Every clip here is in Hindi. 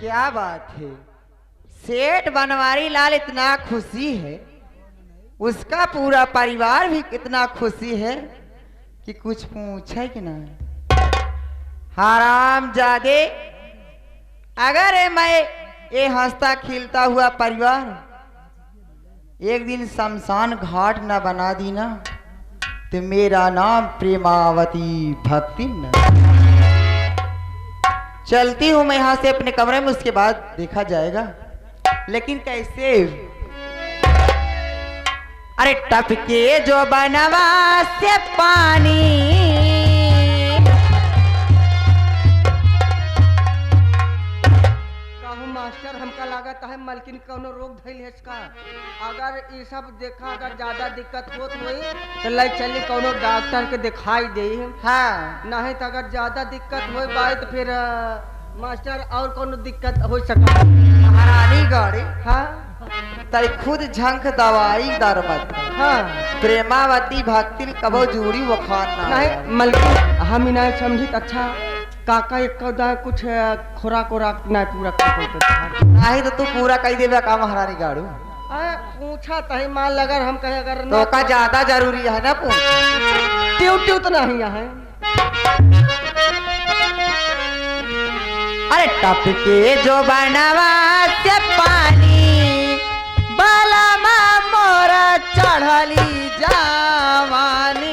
क्या बात है। सेठ बनवारी लाल इतना खुशी है, उसका पूरा परिवार भी कितना खुशी है कि कुछ पूछे कि ना। हरामजादे, अगर मैं ये हंसता खिलता हुआ परिवार एक दिन शमशान घाट न बना दी ना, तो मेरा नाम प्रेमावती भक्ति न। चलती हूं मैं यहां से अपने कमरे में, उसके बाद देखा जाएगा। लेकिन कैसे? अरे टपके जो बनवा से पानी, मास्टर हमका लागत है मलकिन कोनो रोग धैल है इसका। अगर ये सब देखा, अगर ज्यादा दिक्कत होत हुई तो ले चली कोनो डॉक्टर के दिखाई दे। हाँ नहीं तो अगर ज्यादा दिक्कत हो पाए तो फिर मास्टर और कोनो दिक्कत हो सकता। महारानी गाड़ी, हाँ तई खुद झंक दवाई दरबत। हाँ प्रेमावती भक्ति कबो जूड़ी वो खाना नहीं मलकिन हम ही नहीं समझित। अच्छा काका एक कुछ खुराक उराक नहीं पूरा कर नहीं तो तू पूरा कही देवे का महारानी गाड़ू। पूछा तही मान लगर हम कहे अगर तो का ज्यादा जरूरी है ना पूछ। ट्यू ट्यू तो नहीं है। अरे टपके जो बनवा से पानी, बलमा मोरा चढ़ली जवानी।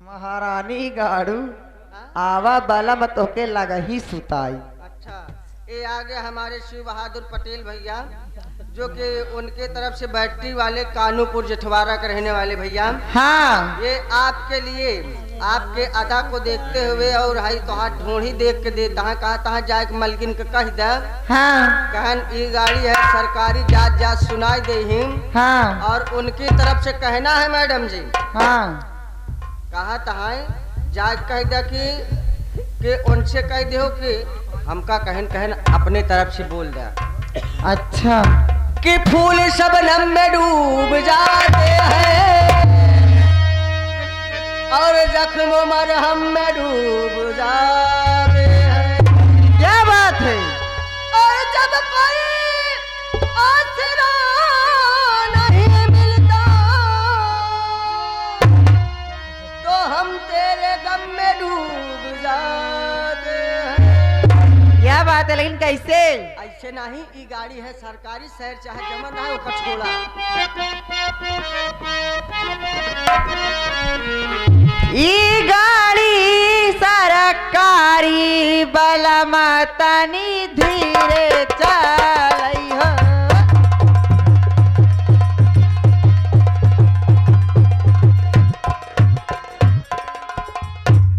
महारानी गाड़ू आवा बलम तोके लगा ही सुताई। अच्छा ये आगे हमारे शिव बहादुर पटेल भैया जो कि उनके तरफ से बैटरी वाले कानूपुर जठवारा के रहने वाले भैया। हाँ ये आपके लिए आपके अदा को देखते हुए और हाई तोहार ढूंढी देख के दे कहा तहाँ जाए के मलकिन के कह दे। हाँ कहन ये गाड़ी है सरकारी, जात जात सुनाई दे हिम। हाँ और उनकी तरफ से कहना है मैडम जी। हाँ कहा तहाँ जाए कह दे कि उनसे कह दे कि हमका कहन कहन अपने तरफ से बोल दे। अच्छा कि फूल शबनम में डूब जाते हैं और जख्म मरहम में डूब जाते हैं। क्या बात है? और जब कोई आसरा नहीं मिलता तो हम तेरे गम में डूब जाते हैं। क्या बात है? लेकिन कैसे? ऐसे नहीं, ई गाड़ी है सरकारी, शहर चाहे जमन है ओकर छोड़ा। ई गाड़ी सरकारी, बलमा तनी धीरे चलई हो।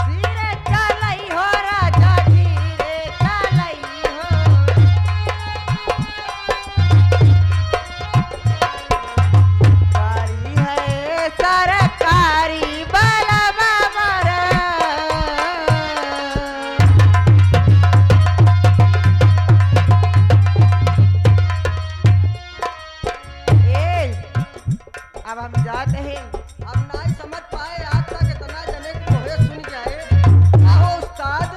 धीरे चलई हो राजा, धीरे चलई हो। गाड़ी है सरकारी, बलमा मोरा। अब हम जाते हैं। अब नहीं समझ पाए आज तक इतना जने को होए सुन जाए। आहो उस्ताद,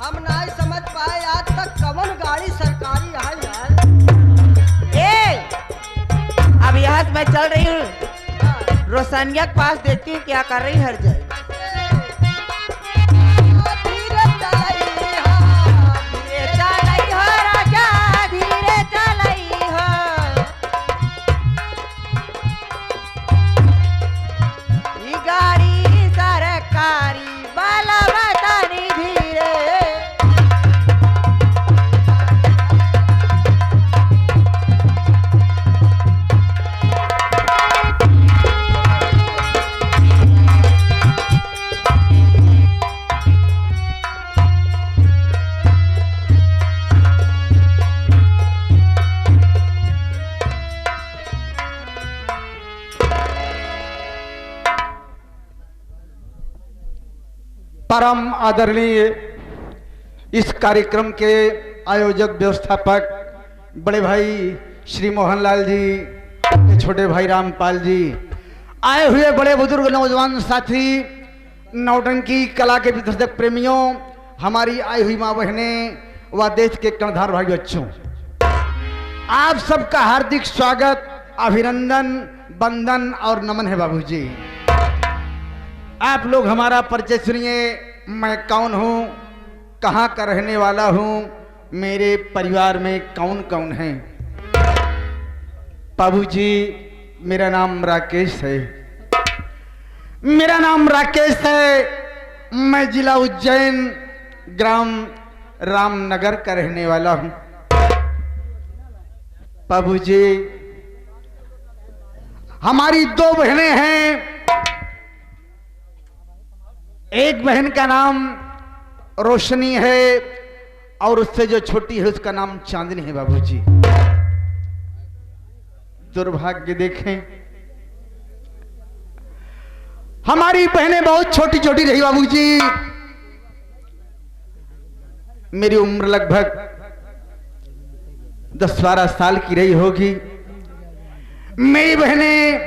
हम नहीं समझ पाए आज तक कवन गाड़ी सरकारी आई है। अब यहाँ से मैं चल रही हूँ रोशनिया के पास, देखती हूँ क्या कर रही हर जगह। धीरे चलई हो, धीरे चलई हो राजा, परम आदरणीय इस कार्यक्रम के आयोजक व्यवस्थापक बड़े भाई श्री मोहनलाल जी, छोटे भाई रामपाल जी, आए हुए बड़े बुजुर्ग नौजवान साथी, नौटंकी कला के विदर्शक प्रेमियों, हमारी आई हुई माँ बहनें व देश के कर्णधार भाई बच्चों, आप सबका हार्दिक स्वागत, अभिनंदन, वंदन और नमन है बाबूजी। आप लोग हमारा परिचय सुनिए। मैं कौन हूँ, कहाँ का रहने वाला हूँ, मेरे परिवार में कौन कौन है। बाबूजी मेरा नाम राकेश है। मेरा नाम राकेश है। मैं जिला उज्जैन, ग्राम रामनगर का रहने वाला हूँ। बाबूजी हमारी दो बहनें हैं। एक बहन का नाम रोशनी है और उससे जो छोटी है उसका नाम चांदनी है। बाबूजी दुर्भाग्य देखें, हमारी बहनें बहुत छोटी छोटी रही। बाबूजी मेरी उम्र लगभग 10-12 साल की रही होगी। मेरी बहनें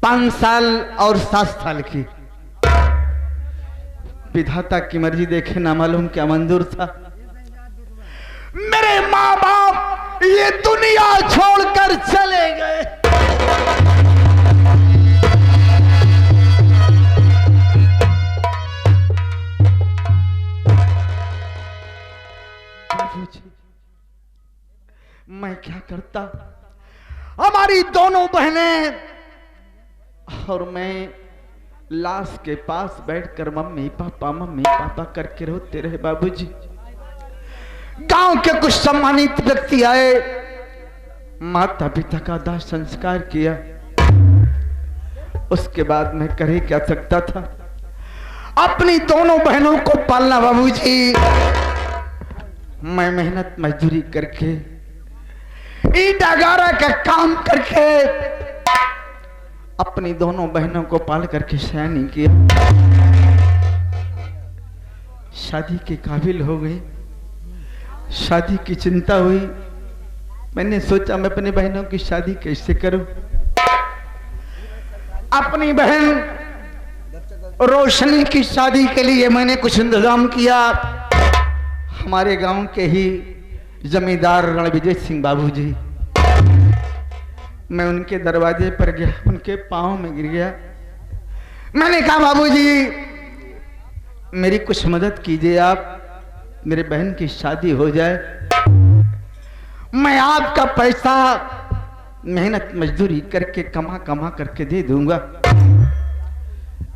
5 साल और 7 साल की। विधाता की मर्जी देखे, ना मालूम क्या मंजूर था। मेरे माँ बाप ये दुनिया छोड़कर चले गए। मैं क्या करता। हमारी दोनों बहनें और मैं लाश के पास बैठकर मम्मी पापा करके रोते रहे। बाबूजी गांव के कुछ सम्मानित व्यक्ति आए, माता पिता का दाह संस्कार किया। उसके बाद मैं कर ही क्या सकता था, अपनी दोनों बहनों को पालना। बाबूजी मैं मेहनत मजदूरी करके, ईटा गारा का काम करके अपनी दोनों बहनों को पाल करके सयानी किया। शादी के काबिल हो गई। शादी की चिंता हुई। मैंने सोचा मैं अपनी बहनों की शादी कैसे करूं। अपनी बहन रोशनी की शादी के लिए मैंने कुछ इंतजाम किया। हमारे गांव के ही जमींदार रणविजय सिंह बाबूजी, मैं उनके दरवाजे पर गया, उनके पांव में गिर गया। मैंने कहा बाबूजी मेरी कुछ मदद कीजिए, आप मेरे बहन की शादी हो जाए। मैं आपका पैसा मेहनत मजदूरी करके कमा करके दे दूंगा।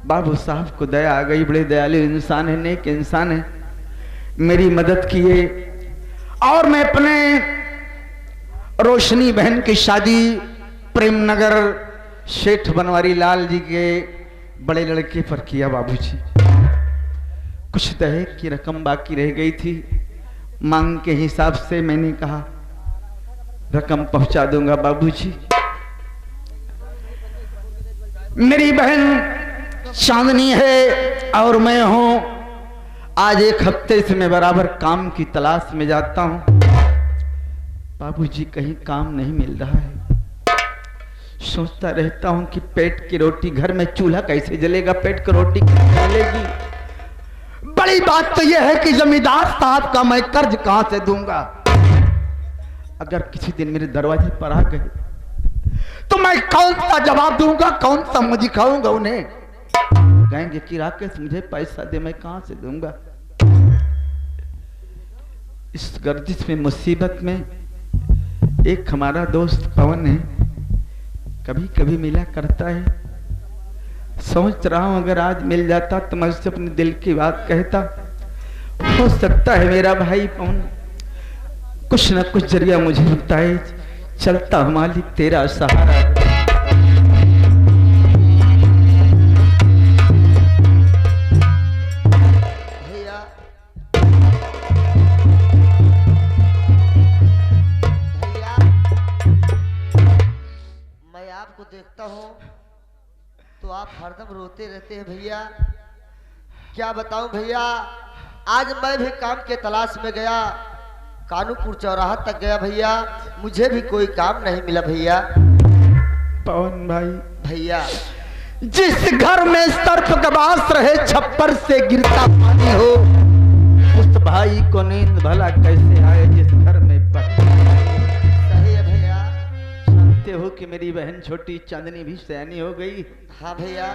बाबू साहब को दया आ गई। बड़े दयालु इंसान है, नेक इंसान है। मेरी मदद किए और मैं अपने रोशनी बहन की शादी प्रेमनगर शेठ बनवारी लाल जी के बड़े लड़के पर किया। बाबूजी कुछ दहेज की रकम बाकी रह गई थी। मांग के हिसाब से मैंने कहा रकम पहुंचा दूंगा। बाबूजी मेरी बहन चांदनी है और मैं हूं। आज 1 हफ्ते से मैं बराबर काम की तलाश में जाता हूं। बाबूजी कहीं काम नहीं मिल रहा है। सोचता रहता हूं कि पेट की रोटी, घर में चूल्हा कैसे जलेगा, पेट की रोटी कैसे जलेगी। बड़ी बात तो यह है कि जमींदार साहब का मैं कर्ज कहां से दूंगा। अगर किसी दिन मेरे दरवाजे पर आ गए तो मैं कौन सा जवाब दूंगा, कौन सा मुंह दिखाऊंगा उन्हें। कहेंगे कि राकेश मुझे पैसा दे, मैं कहां से दूंगा। इस गर्दिश में, मुसीबत में एक हमारा दोस्त पवन है, कभी कभी मिला करता है। सोच रहा हूं अगर आज मिल जाता तो मैं उससे अपने दिल की बात कहता। हो सकता है मेरा भाई पवन कुछ न कुछ जरिया मुझे बताए। चलता हूं मालिक तेरा सहारा। भैया मैं आपको देखता हूँ तो आप हरदम रोते रहते हैं भैया। क्या बताऊं भैया, आज मैं भी काम के तलाश में गया, कानूपुर चौराहा तक गया भैया, मुझे भी कोई काम नहीं मिला भैया। पवन भाई, भैया जिस घर में सर्प गवास रहे, छप्पर से गिरता पानी हो, उस भाई को नींद भला कैसे आए जिस घर में सही है भैया। जानते हो कि मेरी बहन छोटी चांदनी भी सयानी हो गई। हाँ भैया।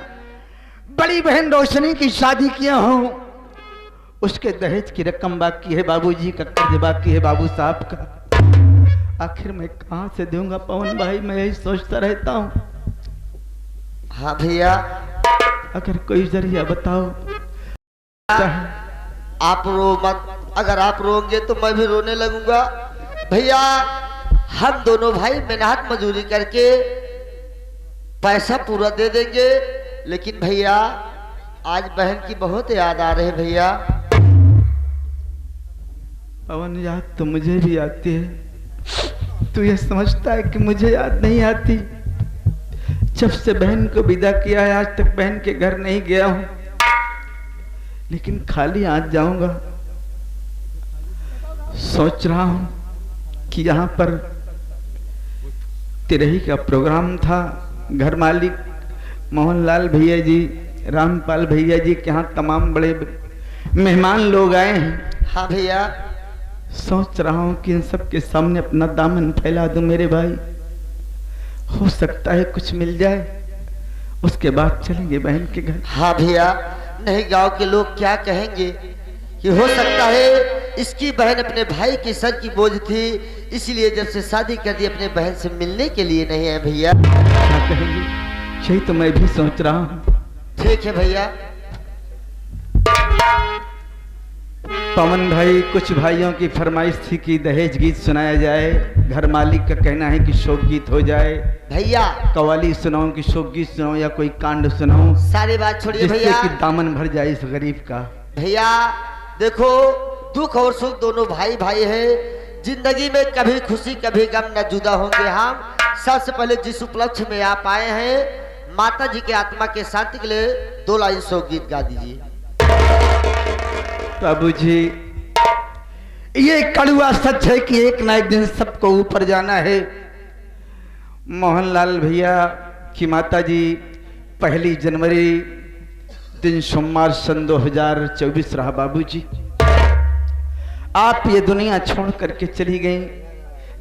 बड़ी बहन रोशनी की शादी किया हूँ, उसके दहेज की रकम बाकी है, बाबूजी का कर्ज बाकी है, बाबू साहब का। आखिर मैं कहाँ से दूंगा पवन भाई, मैं यही सोचता रहता हूँ। हाँ भैया। अगर कोई जरिया बताओ। आप रो मत, अगर आप रोंगे तो मैं भी रोने लगूंगा। भैया हम दोनों भाई मेहनत मजदूरी करके पैसा पूरा दे देंगे, लेकिन भैया आज बहन की बहुत याद आ रही है भैया। पवन याद तो मुझे भी आती है, तू ये समझता है कि मुझे याद नहीं आती। जब से बहन को विदा किया है आज तक बहन के घर नहीं गया हूं, लेकिन खाली आज जाऊंगा। सोच रहा हूं कि यहाँ पर तिरही का प्रोग्राम था, घर मालिक मोहनलाल भैया जी, रामपाल भैया जी के यहाँ तमाम बड़े मेहमान लोग आए हैं। हाँ भैया। सोच रहा हूं कि इन सब के सामने अपना दामन फैला दूं मेरे भाई, हो सकता है कुछ मिल जाए, उसके बाद चलेंगे बहन के घर। हाँ भैया, नहीं गांव के लोग क्या कहेंगे कि हो सकता है इसकी बहन अपने भाई के सर की बोझ थी, इसीलिए जब से शादी कर दी अपने बहन से मिलने के लिए नहीं है भैया। क्या कहेंगे, यही तो मैं भी सोच रहा हूँ। ठीक है भैया। पवन भाई, कुछ भाइयों की फरमाइश थी कि दहेज गीत सुनाया जाए, घर मालिक का कहना है कि शोक गीत हो जाए। भैया कव्वाली सुनाऊं कि शोक गीत सुनाऊं या कोई कांड सुनाऊं, सारी बात छोड़िए जिससे भैया। कि दामन भर जाए इस गरीब का। भैया देखो, दुख और सुख दोनों भाई भाई है, जिंदगी में कभी खुशी कभी गम न जुदा होंगे हम। सबसे पहले जिस उपलक्ष्य में आप आए हैं, माता जी के आत्मा के शांति के लिए 2 लाइन शोक गीत गा दीजिए। बाबूजी, ये कड़ुआ सच है कि एक ना एक दिन सबको ऊपर जाना है। मोहनलाल भैया की माता जी 1 जनवरी दिन सोमवार सन 2024 रहा बाबूजी। आप ये दुनिया छोड़ करके चली गई,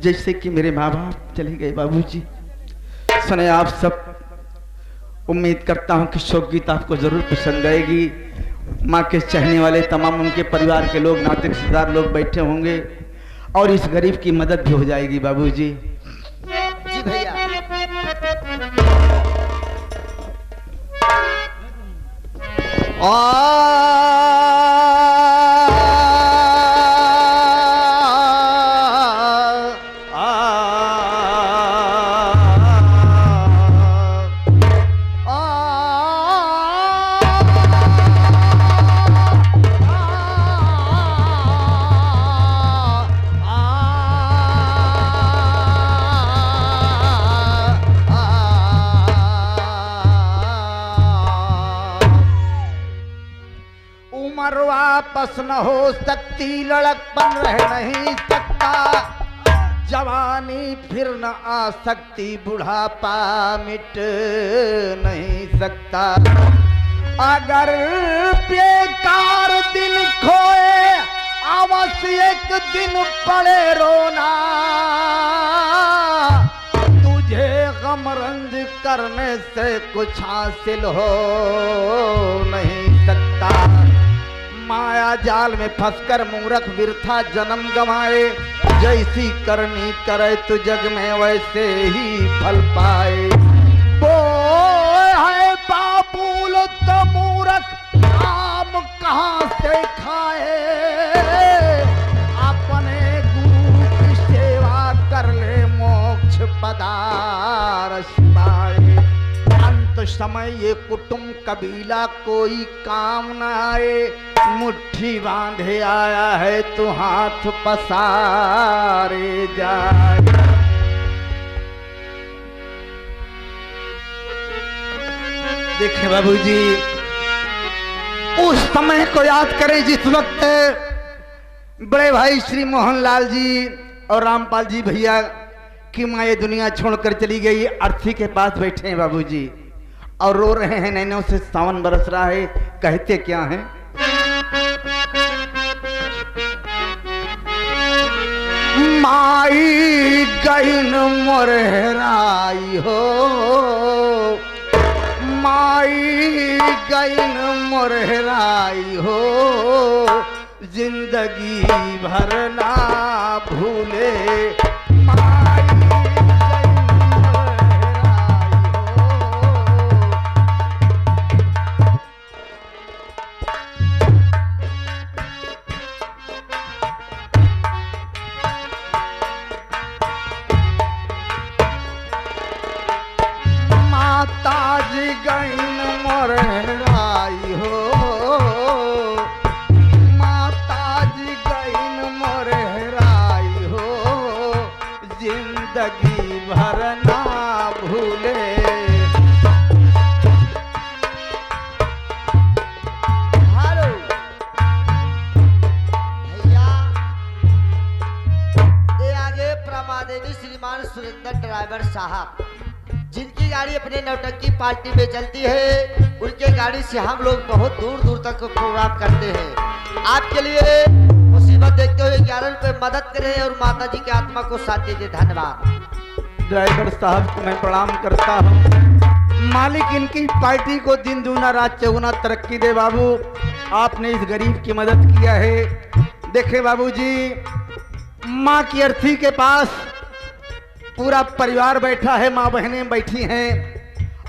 जैसे कि मेरे माँ बाप चले गए बाबूजी। सुने आप सब, उम्मीद करता हूँ कि शोक गीत आपको जरूर पसंद आएगी। माँ के चाहने वाले तमाम उनके परिवार के लोग, नाते रिश्तेदार लोग बैठे होंगे और इस गरीब की मदद भी हो जाएगी बाबूजी। जी भैया। उम्र वापस न हो सकती, लड़कपन रह नहीं सकता, जवानी फिर न आ सकती, बुढ़ापा मिट नहीं सकता। अगर बेकार दिन खोए, अवश्य एक दिन पड़े रोना, तुझे गमरंज करने से कुछ हासिल हो नहीं सकता। माया जाल में फंसकर मूर्ख वृथा जन्म गंवाए, जैसी करनी करे तो जग में वैसे ही फल पाए। वो है बाबूल तो मूर्ख, आम कहाँ से खाए, अपने गुरु की सेवा कर ले, मोक्ष पदारस पाए। अंत समय ये कुटुंब कबीला कोई काम न आए, मुट्ठी बांधे आया है तो हाथ पसारे जाए। देखे बाबूजी, उस समय को याद करें जिस वक्त बड़े भाई श्री मोहनलाल जी और रामपाल जी भैया की माँ ये दुनिया छोड़कर चली गई। अर्थी के पास बैठे हैं बाबूजी और रो रहे हैं, नैनों से सावन बरस रहा है। कहते क्या हैं? माई गईन मोरहराई हो, माई गईन मोरहराई हो, जिंदगी भर ना भूले। माई गईन मोरहराई हो, माताजी गईन मोरहराई हो, जिंदगी भर ना भूले। हेलो भैया, ये आगे प्रमादेवी श्रीमान सुरेंद्र ड्राइवर साहब, जिनकी गाड़ी अपने नौटंकी पार्टी में चलती है, उनके गाड़ी से हम लोग बहुत दूर दूर तक प्रोग्राम करते हैं। आपके लिए मुसीबत देखते हुए 11 रुपए मदद करें और माता जी की आत्मा को शांति दे। धन्यवाद। ड्राइवर साहब को मैं प्रणाम करता हूँ। मालिक इनकी पार्टी को दिन दूना रात चौगुना तरक्की दे। बाबू, आपने इस गरीब की मदद किया है। देखे बाबूजी, माँ की अर्थी के पास पूरा परिवार बैठा है, माँ बहनें बैठी हैं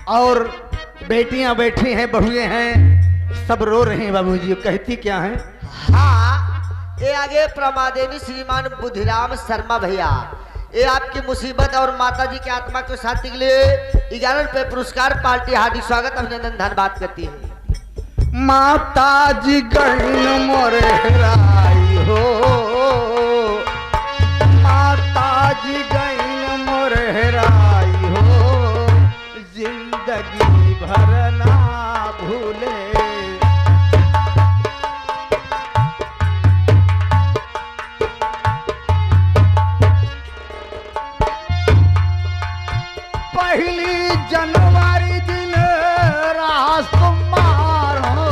और बेटियां बैठी हैं, बहुएं हैं, सब रो रहे हैं बाबूजी। कहती क्या हैं? हाँ, ये आगे प्रमादेवी श्रीमान बुद्धिराम शर्मा भैया, ये आपकी मुसीबत और माता जी की आत्मा को शांति के लिए 11 रुपए पुरस्कार पार्टी हार्दिक स्वागत अभिनंदन धन्यवाद करती है। माता जी गईन मोरहराई हो, माता जी गईन मोरहराई हो, जिंदगी भर ना भूले। पहली जनवरी दिन रास कुमार हो।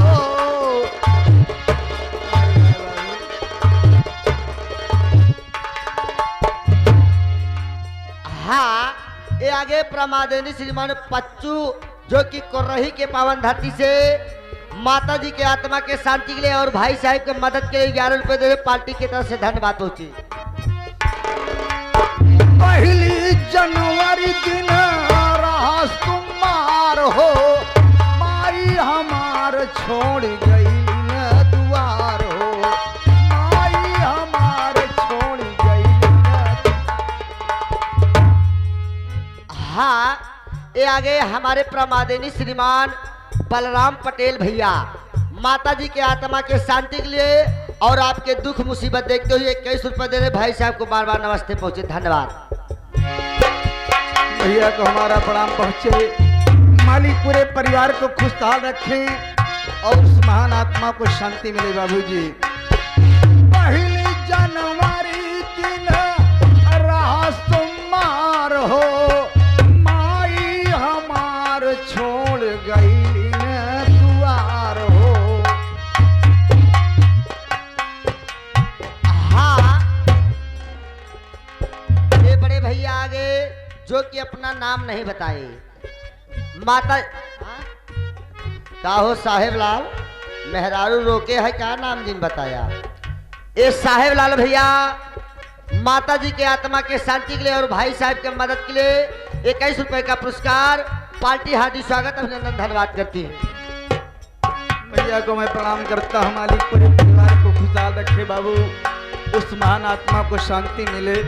हाँ, ये आगे प्रमादेवी श्रीमान पच्चू, जो कि कोर्रही के पावन धरती से माता जी के आत्मा के शांति के लिए और भाई साहब की मदद के लिए 11 रुपए दे पार्टी की तरफ से धन्यवाद पहुंची। पहली जनवरी दिन रास कुमार हो, माई हमार छोड़ गई न दुआर हो, माई हमार छोड़ गई न। हाँ, ये आगे हमारे प्रमादेवी श्रीमान बलराम पटेल भैया, माता जी के आत्मा के शांति के लिए और आपके दुख मुसीबत देखते हुए 21 रुपए दे रहे भाई साहब को बार बार नमस्ते पहुंचे। धन्यवाद। भैया को हमारा प्रणाम पहुंचे। मालिक पूरे परिवार को खुशहाल रखें और उस महान आत्मा को शांति मिले। बाबूजी, पहली जनवरी दिन रास कुमार हो, माई हमार छोड़ गई न दुआर हो। हाँ, ये बड़े भैया आगे, जो कि अपना नाम नहीं बताए, माता का हो साहेब लाल मेहरारू रोके है, क्या नाम जिन बताया? ये साहेब लाल भैया माता जी के आत्मा के शांति के लिए और भाई साहब के मदद के लिए 21 रुपए का पुरस्कार पार्टी हार्दिक स्वागत अभिनंदन धन्यवाद करती है। भैया को मैं प्रणाम करता हूँ। मालिक पूरे परिवार को खुशहाल रखे बाबू, उस महान आत्मा को शांति मिले।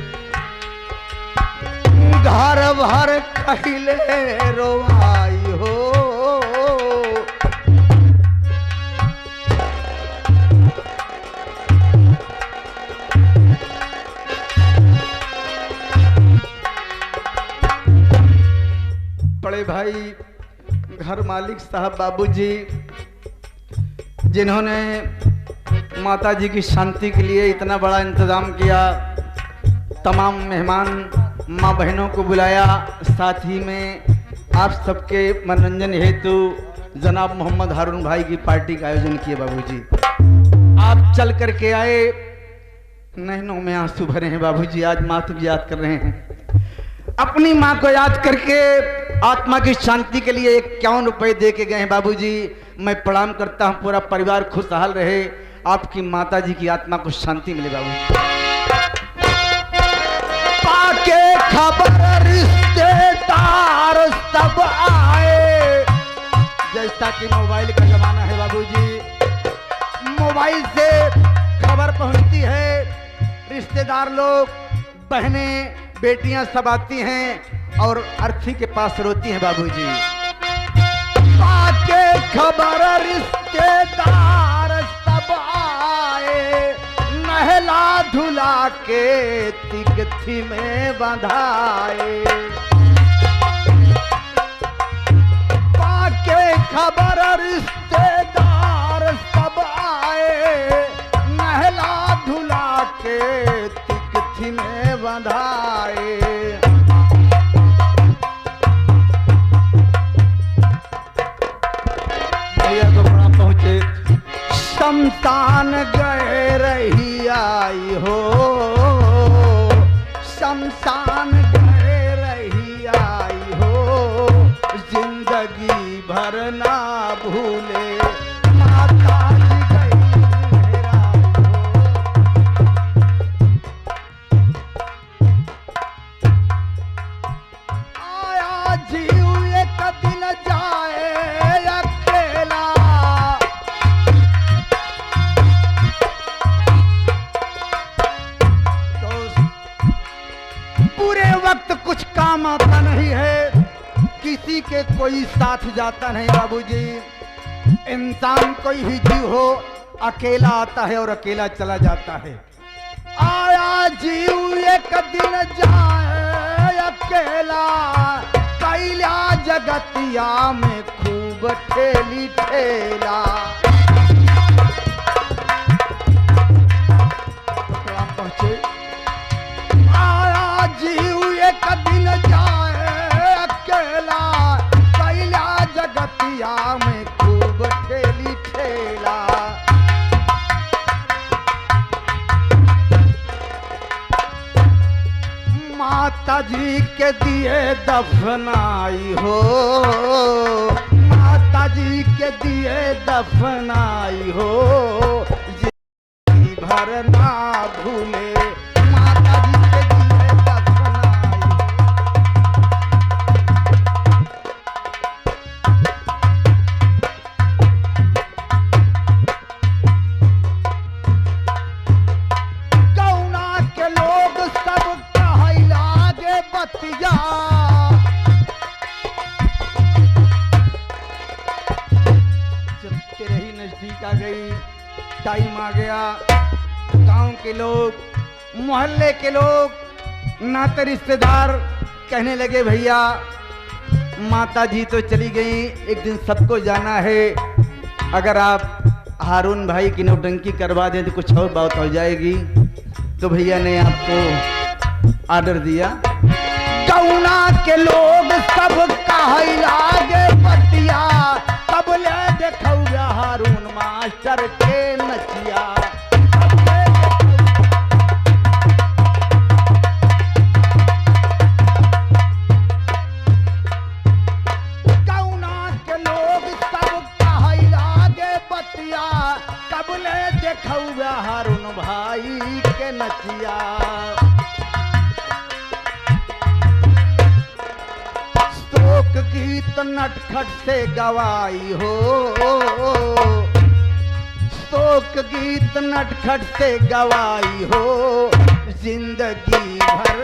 घर भर कहले रोवाई हो, बड़े भाई घर मालिक साहब बाबूजी जिन्होंने माता जी की शांति के लिए इतना बड़ा इंतजाम किया। तमाम मेहमान माँ बहनों को बुलाया, साथ ही में आप सबके मनोरंजन हेतु जनाब मोहम्मद हारून भाई की पार्टी का आयोजन किए। बाबूजी आप चल करके आए, नैनों में आंसू भरे हैं बाबूजी। आज माँ को याद कर रहे हैं, अपनी माँ को याद करके आत्मा की शांति के लिए 51 रुपए दे के गए हैं बाबूजी। मैं प्रणाम करता हूँ, पूरा परिवार खुशहाल रहे, आपकी माता जी की आत्मा को शांति मिले बाबू। पाके खबर रिश्तेदार सब आए, जैसा कि मोबाइल का जमाना है बाबूजी, मोबाइल से खबर पहुंचती है, रिश्तेदार लोग, बहनें, बेटियां सब आती हैं और अर्थी के पास रोती हैं बाबूजी। पाके खबर रिश्तेदार सब आए, नहला धुला के तिकथी में बंधाए। पाके खबर रिश्तेदार सब आए, नहला धुला के तिकथी में बंधाए। भैया को प्रणाम पहुंचे। शमशान गए रही आई हो, शमशान गए रही आई हो, जिंदगी भर ना भूले माता जी गई हेराई हो। आया जीव एक दिन जाए अकेला, पूरे वक्त कुछ काम आता नहीं है, किसी के कोई साथ जाता नहीं बाबूजी। इंसान कोई ही जीव हो, अकेला आता है और अकेला चला जाता है। आया जीव एक दिन जाए अकेला, कैला जगतिया में खूब ठेली ठेला। पहुंचे जीव एक दिन जाए अकेला, कैला जगतिया में खूब ठेली ठेला। माता जी के दिए दफनाई हो, माता जी के दिए दफनाई हो, जिंदगी भर ना भूले माता जी के दिए दफनाई। गौना के लोग सब कहला गे बतिया, जब तेरे ही नजदीक आ गई, टाइम आ गया, गांव के लोग, मोहल्ले के लोग, नाते रिश्तेदार कहने लगे भैया माता जी तो चली गई, एक दिन सबको जाना है, अगर आप हारून भाई की नौटंकी करवा दें तो कुछ और बात हो जाएगी। तो भैया ने आपको ऑर्डर दिया। गौना के लोग सब कहला गे बतिया, तब ले देखौ हारून मास्टर के नचिया। गौना के लोग सब कहला गे बतिया, तब ले देखौ हारून भाई के नचिया। शोक गीत नटखट से गवाई हो, शोक गीत नटखट से गवाई हो, जिंदगी भर